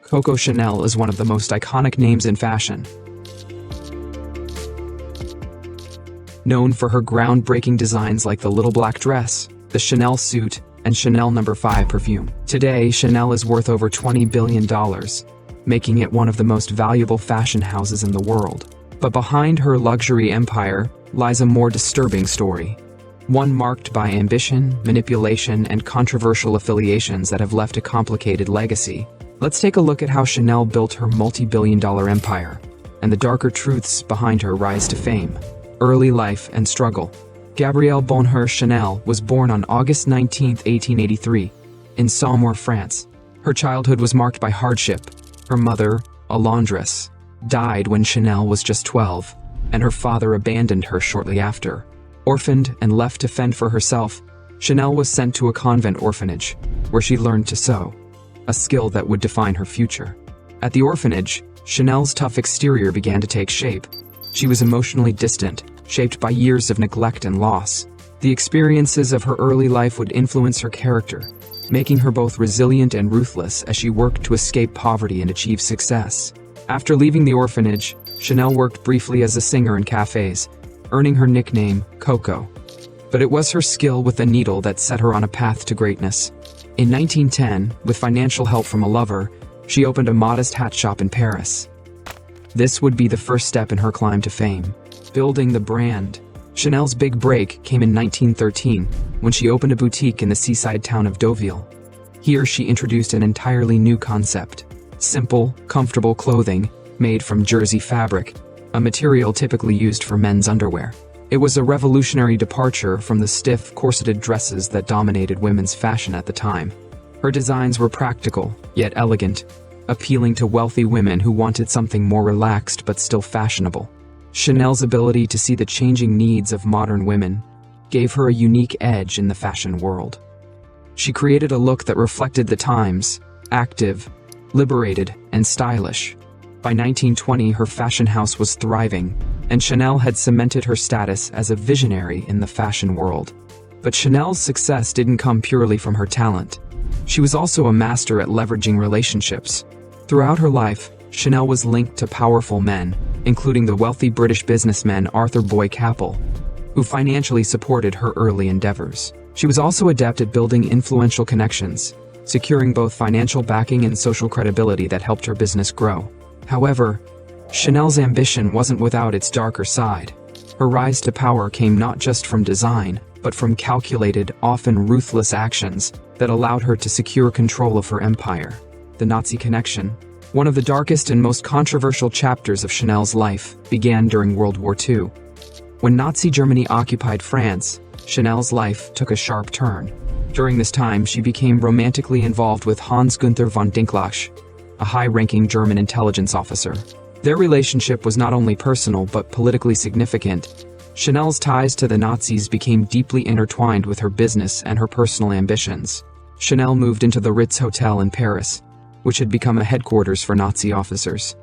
Coco Chanel is one of the most iconic names in fashion. Known for her groundbreaking designs like the little black dress, the Chanel suit, and Chanel No. 5 perfume. Today, Chanel is worth over $20 billion, making it one of the most valuable fashion houses in the world. But behind her luxury empire lies a more disturbing story. One marked by ambition, manipulation, and controversial affiliations that have left a complicated legacy. Let's take a look at how Chanel built her multi-billion-dollar empire, and the darker truths behind her rise to fame. Early life and struggle. Gabrielle Chanel was born on August 19, 1883, in Saumur, France. Her childhood was marked by hardship. Her mother, a laundress, died when Chanel was just 12, and her father abandoned her shortly after. Orphaned and left to fend for herself, Chanel was sent to a convent orphanage, where she learned to sew, a skill that would define her future. At the orphanage, Chanel's tough exterior began to take shape. She was emotionally distant, shaped by years of neglect and loss. The experiences of her early life would influence her character, making her both resilient and ruthless as she worked to escape poverty and achieve success. After leaving the orphanage, Chanel worked briefly as a singer in cafes, earning her nickname, Coco. But it was her skill with the needle that set her on a path to greatness. In 1910, with financial help from a lover, she opened a modest hat shop in Paris. This would be the first step in her climb to fame. Building the brand. Chanel's big break came in 1913, when she opened a boutique in the seaside town of Deauville. Here she introduced an entirely new concept. Simple, comfortable clothing, made from jersey fabric, a material typically used for men's underwear. It was a revolutionary departure from the stiff, corseted dresses that dominated women's fashion at the time. Her designs were practical, yet elegant, appealing to wealthy women who wanted something more relaxed but still fashionable. Chanel's ability to see the changing needs of modern women gave her a unique edge in the fashion world. She created a look that reflected the times, active, liberated, and stylish. By 1920, her fashion house was thriving, and Chanel had cemented her status as a visionary in the fashion world. But Chanel's success didn't come purely from her talent. She was also a master at leveraging relationships. Throughout her life, Chanel was linked to powerful men, including the wealthy British businessman Arthur Boy Capel, who financially supported her early endeavors. She was also adept at building influential connections, securing both financial backing and social credibility that helped her business grow. However, Chanel's ambition wasn't without its darker side. Her rise to power came not just from design, but from calculated, often ruthless actions that allowed her to secure control of her empire. The Nazi connection. One of the darkest and most controversial chapters of Chanel's life began during World War II. When Nazi Germany occupied France, Chanel's life took a sharp turn. During this time, she became romantically involved with Hans Gunther von Dinklage, a high-ranking German intelligence officer. Their relationship was not only personal but politically significant. Chanel's ties to the Nazis became deeply intertwined with her business and her personal ambitions. Chanel moved into the Ritz Hotel in Paris, which had become a headquarters for Nazi officers.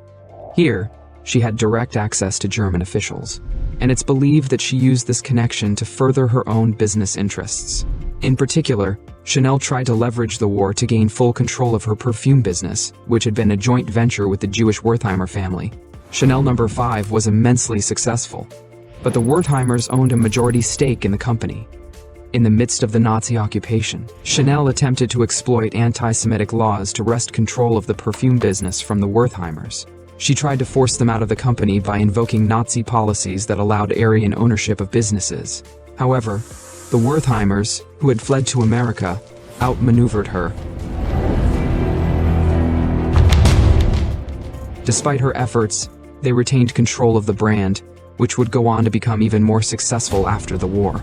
Here, she had direct access to German officials, and it's believed that she used this connection to further her own business interests. In particular, Chanel tried to leverage the war to gain full control of her perfume business, which had been a joint venture with the Jewish Wertheimer family. Chanel No. 5 was immensely successful, but the Wertheimers owned a majority stake in the company. In the midst of the Nazi occupation, Chanel attempted to exploit anti-Semitic laws to wrest control of the perfume business from the Wertheimers. She tried to force them out of the company by invoking Nazi policies that allowed Aryan ownership of businesses. However, the Wertheimers, who had fled to America, outmaneuvered her. Despite her efforts, they retained control of the brand, which would go on to become even more successful after the war.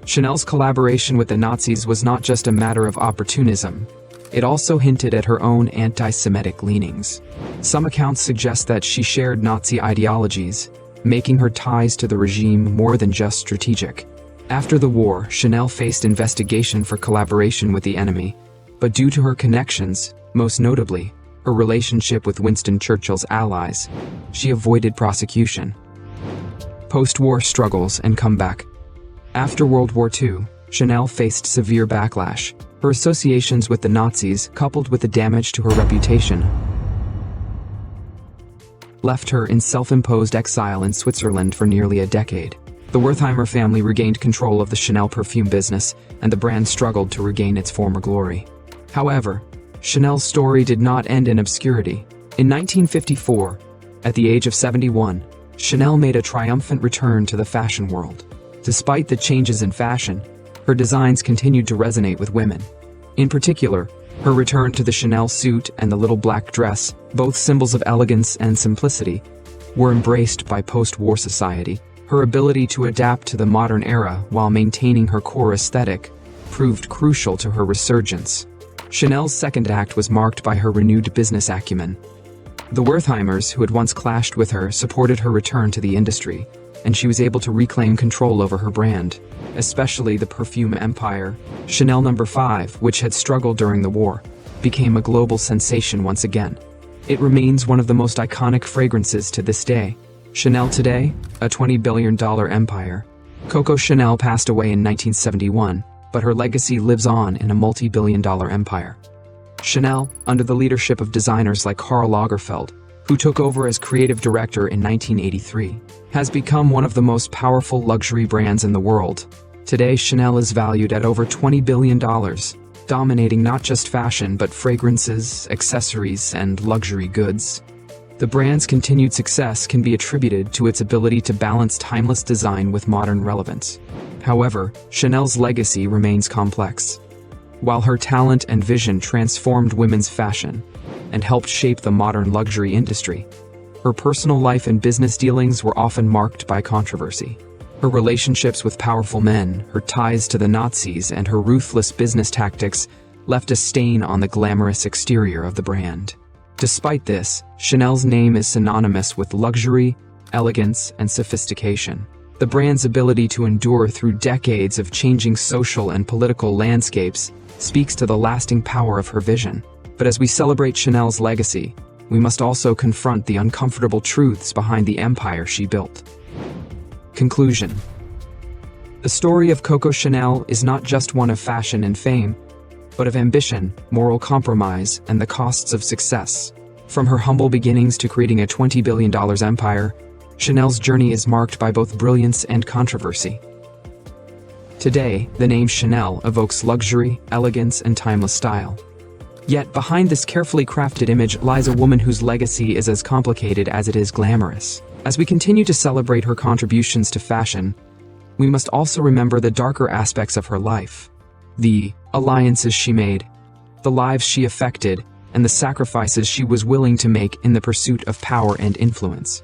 Chanel's collaboration with the Nazis was not just a matter of opportunism. It also hinted at her own anti-Semitic leanings. Some accounts suggest that she shared Nazi ideologies, making her ties to the regime more than just strategic. After the war, Chanel faced investigation for collaboration with the enemy, but due to her connections, most notably, her relationship with Winston Churchill's allies, she avoided prosecution. Post-war struggles and comeback. After World War II, Chanel faced severe backlash. Her associations with the Nazis, coupled with the damage to her reputation, left her in self-imposed exile in Switzerland for nearly a decade. The Wertheimer family regained control of the Chanel perfume business, and the brand struggled to regain its former glory. However, Chanel's story did not end in obscurity. In 1954, at the age of 71, Chanel made a triumphant return to the fashion world. Despite the changes in fashion, her designs continued to resonate with women. In particular, her return to the Chanel suit and the little black dress, both symbols of elegance and simplicity, were embraced by post-war society. Her ability to adapt to the modern era while maintaining her core aesthetic proved crucial to her resurgence. Chanel's second act was marked by her renewed business acumen. The Wertheimers, who had once clashed with her, supported her return to the industry, and she was able to reclaim control over her brand, especially the perfume empire. Chanel No. 5, which had struggled during the war, became a global sensation once again. It remains one of the most iconic fragrances to this day. Chanel today, a $20 billion empire. Coco Chanel passed away in 1971, but her legacy lives on in a multi-billion-dollar empire. Chanel, under the leadership of designers like Karl Lagerfeld, who took over as creative director in 1983, has become one of the most powerful luxury brands in the world. Today, Chanel is valued at over $20 billion, dominating not just fashion but fragrances, accessories, and luxury goods. The brand's continued success can be attributed to its ability to balance timeless design with modern relevance. However, Chanel's legacy remains complex. While her talent and vision transformed women's fashion and helped shape the modern luxury industry, her personal life and business dealings were often marked by controversy. Her relationships with powerful men, her ties to the Nazis, and her ruthless business tactics left a stain on the glamorous exterior of the brand. Despite this, Chanel's name is synonymous with luxury, elegance, and sophistication. The brand's ability to endure through decades of changing social and political landscapes speaks to the lasting power of her vision. But as we celebrate Chanel's legacy, we must also confront the uncomfortable truths behind the empire she built. Conclusion. The story of Coco Chanel is not just one of fashion and fame, but of ambition, moral compromise, and the costs of success. From her humble beginnings to creating a $20 billion empire, Chanel's journey is marked by both brilliance and controversy. Today, the name Chanel evokes luxury, elegance, and timeless style. Yet behind this carefully crafted image lies a woman whose legacy is as complicated as it is glamorous. As we continue to celebrate her contributions to fashion, we must also remember the darker aspects of her life. The alliances she made, the lives she affected, and the sacrifices she was willing to make in the pursuit of power and influence.